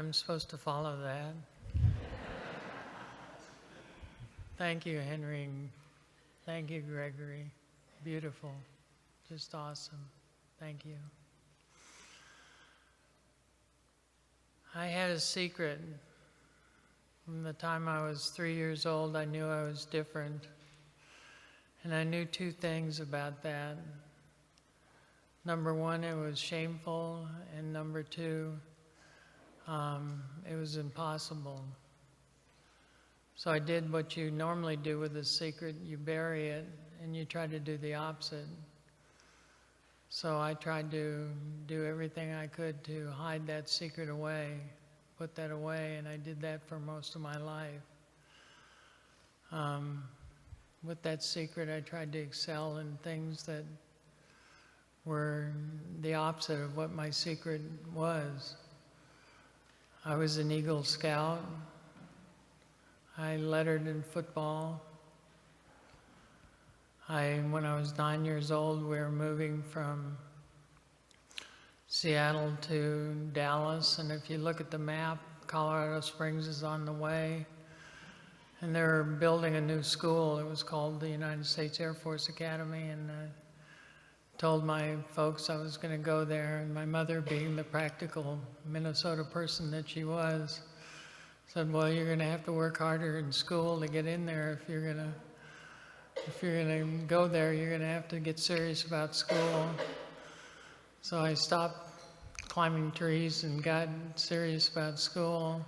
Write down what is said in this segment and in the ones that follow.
I'm supposed to follow that. Thank you, Henry. Thank you, Gregory. Beautiful. Just awesome. Thank you. I had a secret. From the time I was 3 years old, I knew I was different. And I knew two things about that. Number one, it was shameful, and number two, it was impossible. So I did what you normally do with a secret. You bury it, and you try to do the opposite. So I tried to do everything I could to hide that secret away, put that away, and I did that for most of my life. With that secret, I tried to excel in things that were the opposite of what my secret was. I was an Eagle Scout. I lettered in football. When I was 9 years old, we were moving from Seattle to Dallas, and if you look at the map, Colorado Springs is on the way, and they were building a new school. It was called the United States Air Force Academy, and I told my folks I was going to go there, and my mother, being the practical Minnesota person that she was, said, well, you're going to have to work harder in school to get in there. If you're going to go there, you're going to have to get serious about school. So I stopped climbing trees and got serious about school.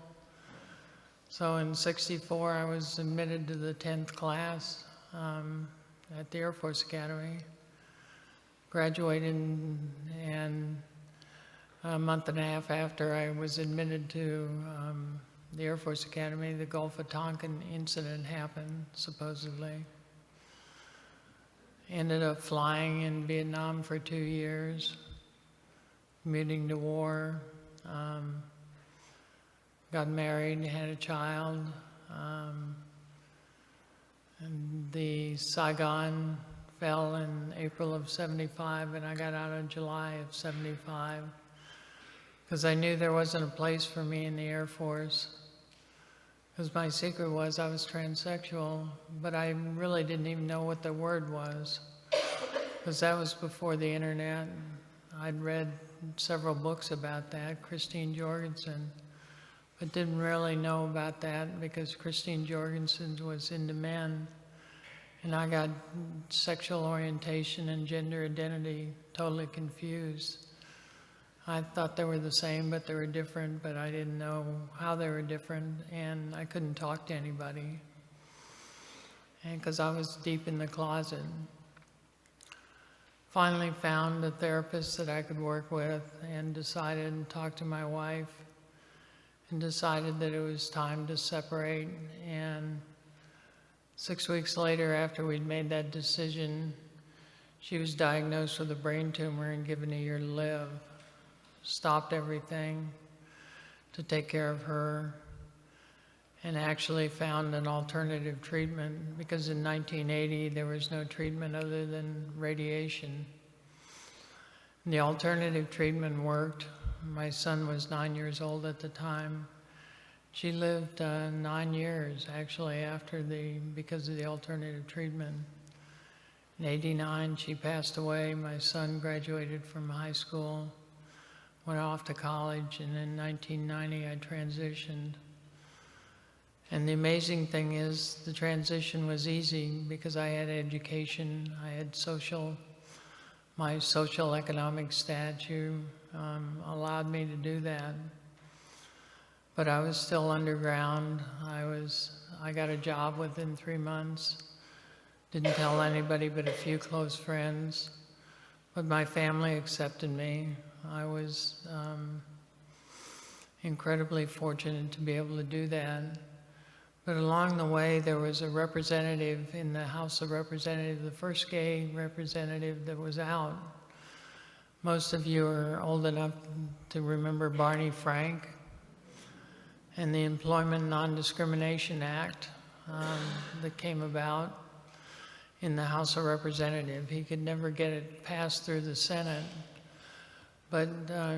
So in '64, I was admitted to the 10th class at the Air Force Academy. Graduated, and a month and a half after I was admitted to the Air Force Academy, the Gulf of Tonkin incident happened, supposedly. Ended up flying in Vietnam for 2 years, commuting to war, got married, had a child, and the Saigon fell in April of '75, and I got out in July of '75, because I knew there wasn't a place for me in the Air Force. Because my secret was I was transsexual, but I really didn't even know what the word was, because that was before the internet. I'd read several books about that, Christine Jorgensen, but didn't really know about that because Christine Jorgensen was into men, and I got sexual orientation and gender identity totally confused. I thought they were the same, but they were different, but I didn't know how they were different, and I couldn't talk to anybody, and because I was deep in the closet. Finally found a therapist that I could work with, and decided and talked to my wife, and decided that it was time to separate. And 6 weeks later, after we'd made that decision, she was diagnosed with a brain tumor and given a year to live. Stopped everything to take care of her, and actually found an alternative treatment, because in 1980 there was no treatment other than radiation. And the alternative treatment worked. My son was 9 years old at the time. She lived 9 years actually because of the alternative treatment. In '89 she passed away. My son graduated from high school, went off to college, and in 1990 I transitioned. And the amazing thing is, the transition was easy because I had education, I had my social economic stature allowed me to do that. But I was still underground. I got a job within 3 months. Didn't tell anybody but a few close friends. But my family accepted me. I was incredibly fortunate to be able to do that. But along the way, there was a representative in the House of Representatives, the first gay representative that was out. Most of you are old enough to remember Barney Frank and the Employment Non-Discrimination Act that came about in the House of Representatives. He could never get it passed through the Senate. But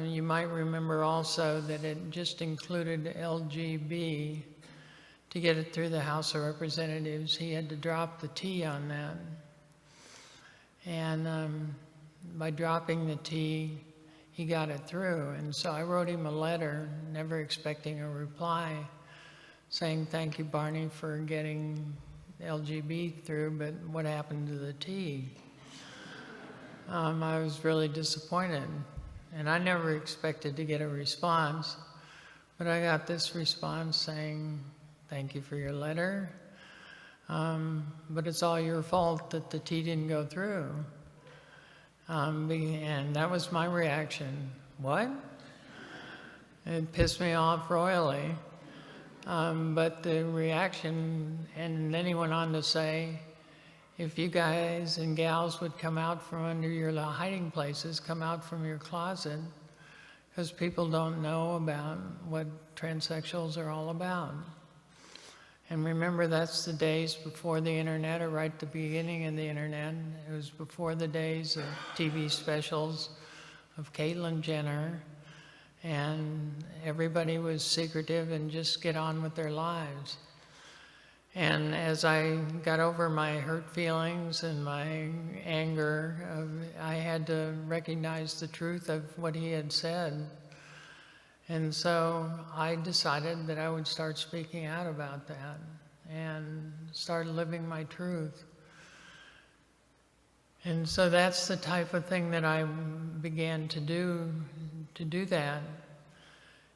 you might remember also that it just included LGB. To get it through the House of Representatives, he had to drop the T on that. And by dropping the T, he got it through. And so I wrote him a letter, never expecting a reply, saying, "Thank you, Barney, for getting LGB through, but what happened to the T?" I was really disappointed. And I never expected to get a response, but I got this response saying, "Thank you for your letter, but it's all your fault that the T didn't go through." And that was my reaction. What? It pissed me off royally. But the reaction, and then he went on to say, if you guys and gals would come out from under your hiding places, come out from your closet, because people don't know about what transsexuals are all about. And remember, that's the days before the internet, or right at the beginning of the internet. It was before the days of TV specials of Caitlyn Jenner, and everybody was secretive and just get on with their lives. And as I got over my hurt feelings and my anger, I had to recognize the truth of what he had said. And so I decided that I would start speaking out about that and start living my truth. And so that's the type of thing that I began to do that.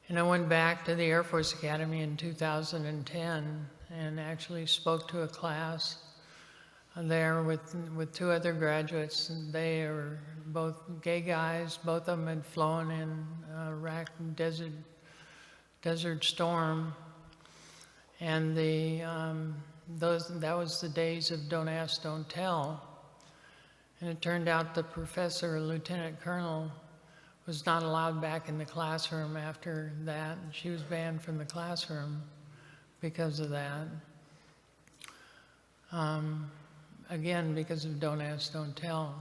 And I went back to the Air Force Academy in 2010 and actually spoke to a class there with two other graduates. They are both gay guys. Both of them had flown in Iraq Desert Storm. And that was the days of don't ask, don't tell. And it turned out the professor, a lieutenant colonel, was not allowed back in the classroom after that. She was banned from the classroom because of that. Again, because of don't ask, don't tell.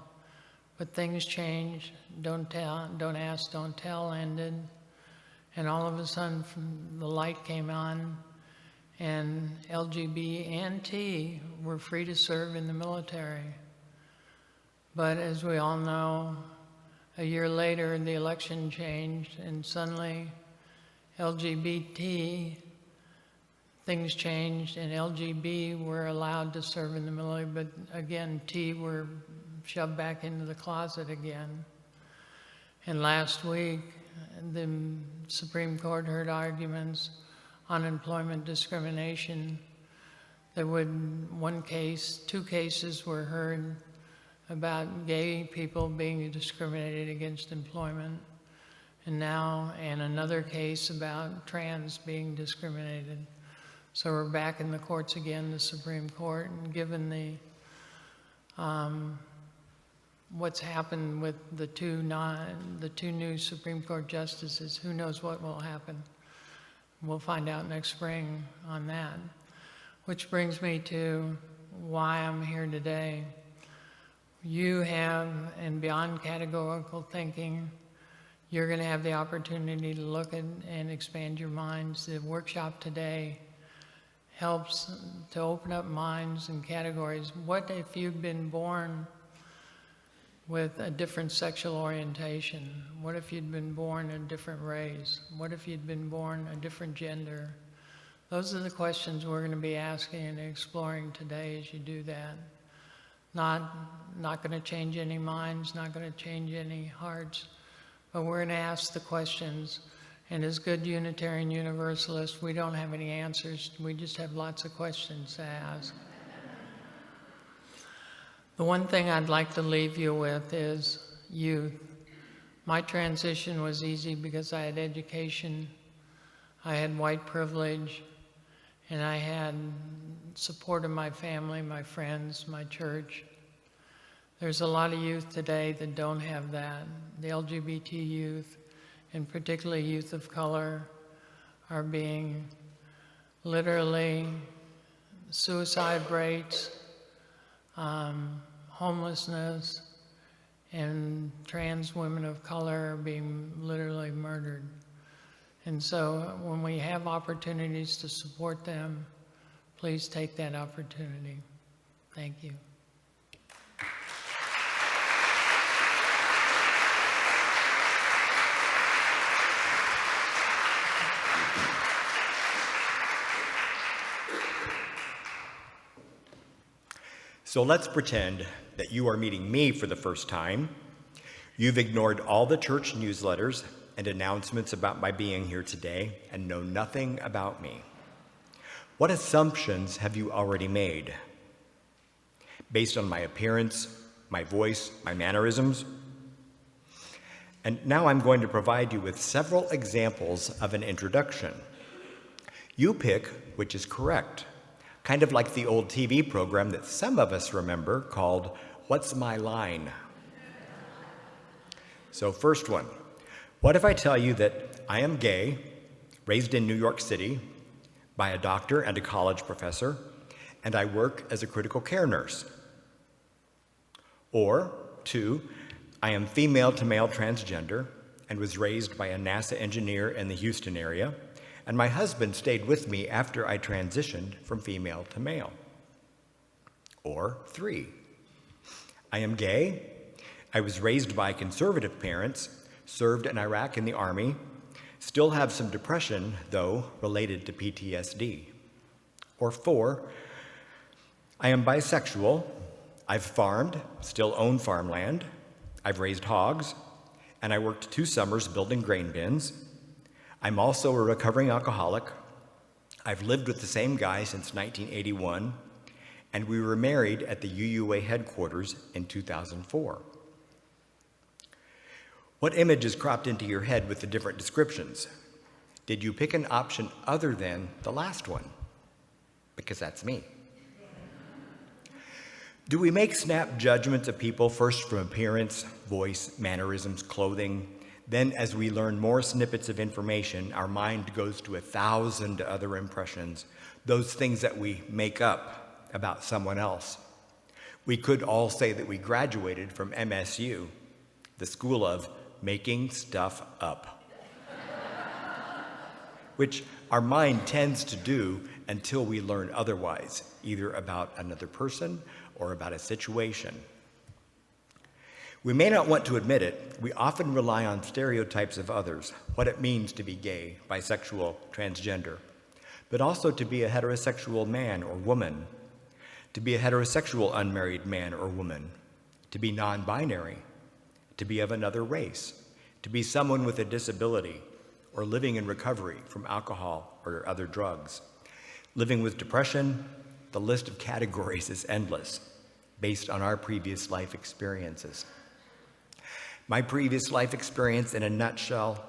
But things changed. Don't ask, don't tell ended. And all of a sudden, the light came on, and LGB and T were free to serve in the military. But as we all know, a year later, the election changed, and suddenly LGBT, things changed, and LGB were allowed to serve in the military, but again, T were shoved back into the closet again. And last week, the Supreme Court heard arguments on employment discrimination. There would, two cases were heard about gay people being discriminated against employment, and another case about trans being discriminated. So we're back in the courts again, the Supreme Court, and given the what's happened with the two new Supreme Court justices, who knows what will happen. We'll find out next spring on that. Which brings me to why I'm here today. You have, and beyond categorical thinking, you're going to have the opportunity to look at and expand your minds. The workshop today helps to open up minds and categories. What if you've been born with a different sexual orientation? What if you'd been born a different race? What if you'd been born a different gender? Those are the questions we're going to be asking and exploring today as you do that. Not going to change any minds, not going to change any hearts, but we're going to ask the questions. And as good Unitarian Universalists, we don't have any answers. We just have lots of questions to ask. The one thing I'd like to leave you with is youth. My transition was easy because I had education, I had white privilege, and I had support of my family, my friends, my church. There's a lot of youth today that don't have that. The LGBT youth, and particularly youth of color, are being literally suicide rates, homelessness, and and trans women of color are being literally murdered. And so when we have opportunities to support them, please take that opportunity. Thank you. So let's pretend that you are meeting me for the first time. You've ignored all the church newsletters and announcements about my being here today and know nothing about me. What assumptions have you already made? Based on my appearance, my voice, my mannerisms? And now I'm going to provide you with several examples of an introduction. You pick which is correct. Kind of like the old TV program that some of us remember called What's My Line? So first one, what if I tell you that I am gay, raised in New York City by a doctor and a college professor, and I work as a critical care nurse? Or two, I am female to male transgender and was raised by a NASA engineer in the Houston area, and my husband stayed with me after I transitioned from female to male. Or three, I am gay, I was raised by conservative parents, served in Iraq in the Army, still have some depression, though, related to PTSD. Or four, I am bisexual, I've farmed, still own farmland, I've raised hogs, and I worked 2 summers building grain bins. I'm also a recovering alcoholic. I've lived with the same guy since 1981, and we were married at the UUA headquarters in 2004. What image is cropped into your head with the different descriptions? Did you pick an option other than the last one? Because that's me. Do we make snap judgments of people first from appearance, voice, mannerisms, clothing? Then as we learn more snippets of information, our mind goes to 1,000 other impressions, those things that we make up about someone else. We could all say that we graduated from MSU, the school of making stuff up, which our mind tends to do until we learn otherwise, either about another person or about a situation. We may not want to admit it, we often rely on stereotypes of others, what it means to be gay, bisexual, transgender, but also to be a heterosexual man or woman, to be a heterosexual unmarried man or woman, to be non-binary, to be of another race, to be someone with a disability or living in recovery from alcohol or other drugs. Living with depression, the list of categories is endless based on our previous life experiences. My previous life experience in a nutshell,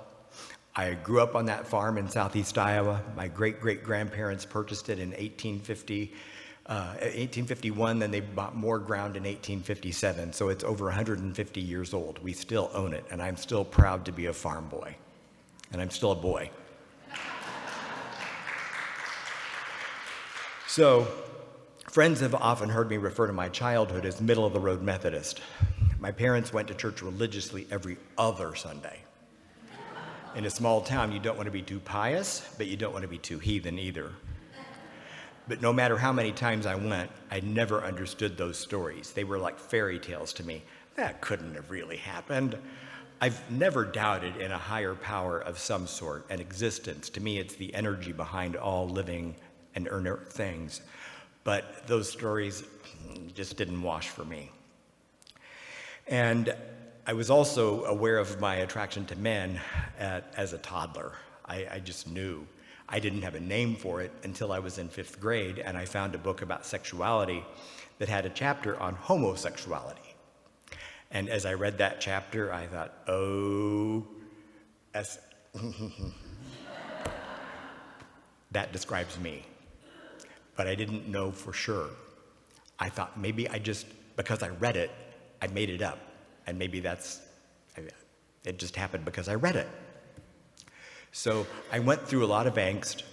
I grew up on that farm in southeast Iowa. My great-great-grandparents purchased it in 1851, then they bought more ground in 1857, so it's over 150 years old. We still own it, and I'm still proud to be a farm boy, and I'm still a boy. So, friends have often heard me refer to my childhood as middle-of-the-road Methodist. My parents went to church religiously every other Sunday. In a small town, you don't want to be too pious, but you don't want to be too heathen either. But no matter how many times I went, I never understood those stories. They were like fairy tales to me. That couldn't have really happened. I've never doubted in a higher power of some sort, an existence. To me, it's the energy behind all living and inert things. But those stories just didn't wash for me. And I was also aware of my attraction to men as a toddler. I just knew. I didn't have a name for it until I was in 5th grade, and I found a book about sexuality that had a chapter on homosexuality. And as I read that chapter, I thought, oh, that describes me. But I didn't know for sure. I thought maybe because I read it, I made it up. And maybe it just happened because I read it. So I went through a lot of angst.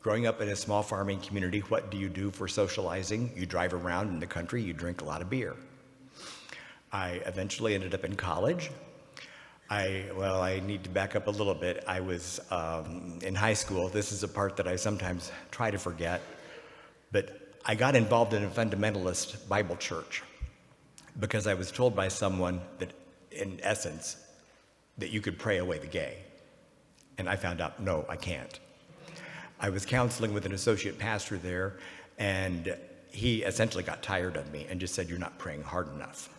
Growing up in a small farming community, what do you do for socializing? You drive around in the country, you drink a lot of beer. I eventually ended up in college. I need to back up a little bit. I was in high school. This is a part that I sometimes try to forget. But I got involved in a fundamentalist Bible church because I was told by someone that, in essence, that you could pray away the gay. And I found out, no, I can't. I was counseling with an associate pastor there, and he essentially got tired of me and just said, "You're not praying hard enough."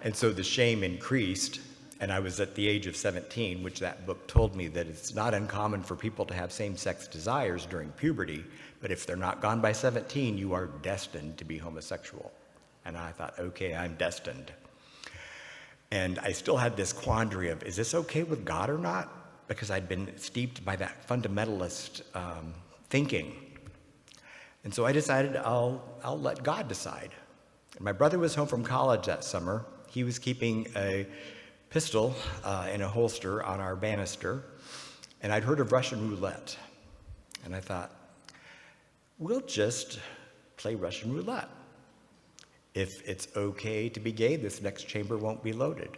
And so the shame increased, and I was at the age of 17, which that book told me that it's not uncommon for people to have same-sex desires during puberty, but if they're not gone by 17, you are destined to be homosexual. And I thought, okay, I'm destined. And I still had this quandary of, is this okay with God or not? Because I'd been steeped by that fundamentalist thinking. And so I decided I'll let God decide. And my brother was home from college that summer. He was keeping a pistol in a holster on our banister, and I'd heard of Russian roulette. And I thought, we'll just play Russian roulette. If it's okay to be gay, this next chamber won't be loaded.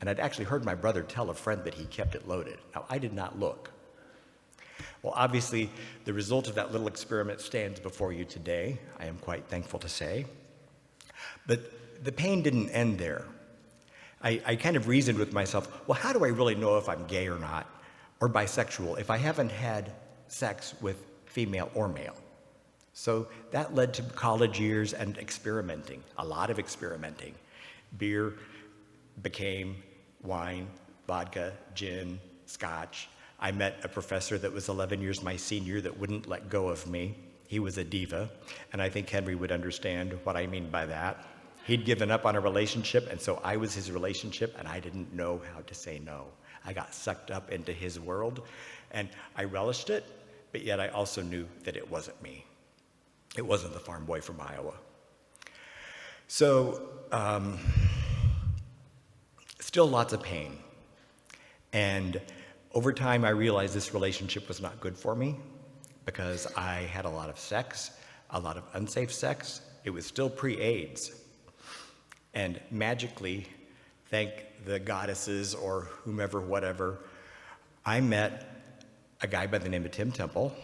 And I'd actually heard my brother tell a friend that he kept it loaded. Now, I did not look. Well, obviously, the result of that little experiment stands before you today, I am quite thankful to say. But the pain didn't end there. I kind of reasoned with myself, well, how do I really know if I'm gay or not, or bisexual, if I haven't had sex with female or male? So that led to college years and experimenting, a lot of experimenting. Beer became wine, vodka, gin, scotch. I met a professor that was 11 years my senior that wouldn't let go of me. He was a diva, and I think Henry would understand what I mean by that. He'd given up on a relationship, and so I was his relationship, and I didn't know how to say no. I got sucked up into his world, and I relished it, but yet I also knew that it wasn't me. It wasn't the farm boy from Iowa. So, still lots of pain. And over time, I realized this relationship was not good for me because I had a lot of sex, a lot of unsafe sex. It was still pre-AIDS. And magically, thank the goddesses or whomever, whatever, I met a guy by the name of Tim Temple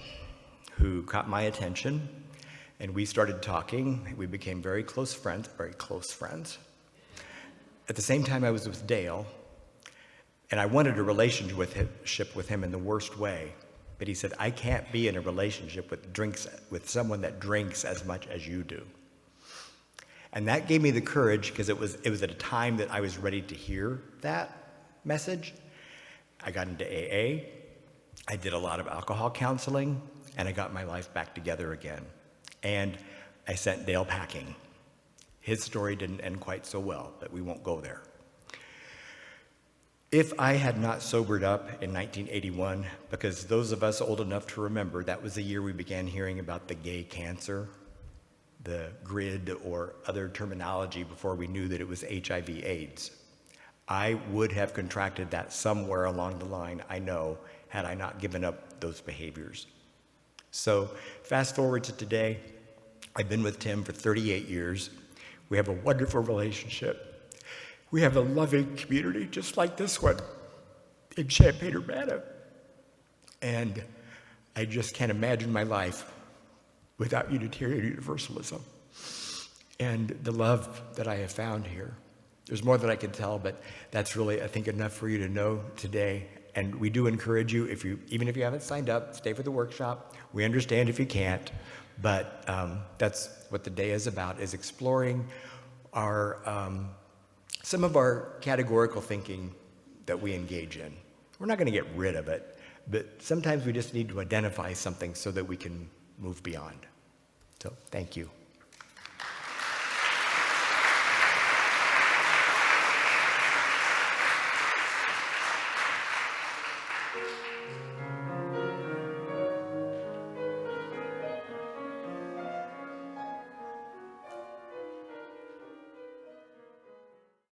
who caught my attention, and we started talking. We became very close friends. At the same time, I was with Dale, and I wanted a relationship with him in the worst way. But he said, I can't be in a relationship with someone that drinks as much as you do. And that gave me the courage, because it was at a time that I was ready to hear that message. I got into AA. I did a lot of alcohol counseling, and I got my life back together again. And I sent Dale packing. His story didn't end quite so well, but we won't go there. If I had not sobered up in 1981, because those of us old enough to remember, that was the year we began hearing about the gay cancer, the GRID or other terminology before we knew that it was HIV/AIDS. I would have contracted that somewhere along the line, I know, had I not given up those behaviors. So fast forward to today, I've been with Tim for 38 years. We have a wonderful relationship. We have a loving community just like this one in Champaign-Urbana. And I just can't imagine my life without Unitarian Universalism and the love that I have found here. There's more that I could tell, but that's really, I think, enough for you to know today. And we do encourage you, even if you haven't signed up, stay for the workshop. We understand if you can't, but that's what the day is about, is exploring some of our categorical thinking that we engage in. We're not going to get rid of it, but sometimes we just need to identify something so that we can move beyond. So, thank you.